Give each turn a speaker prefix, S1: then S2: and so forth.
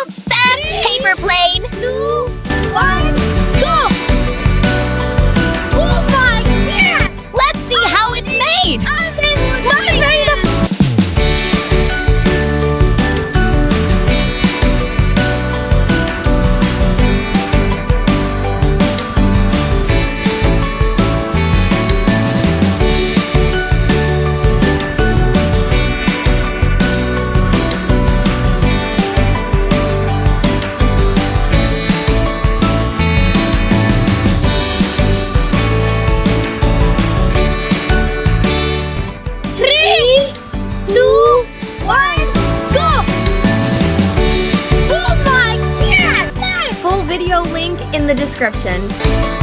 S1: world's best paper plane. 2, 1, go! Oh my god! Let's see how it's made. I made a video link in the description.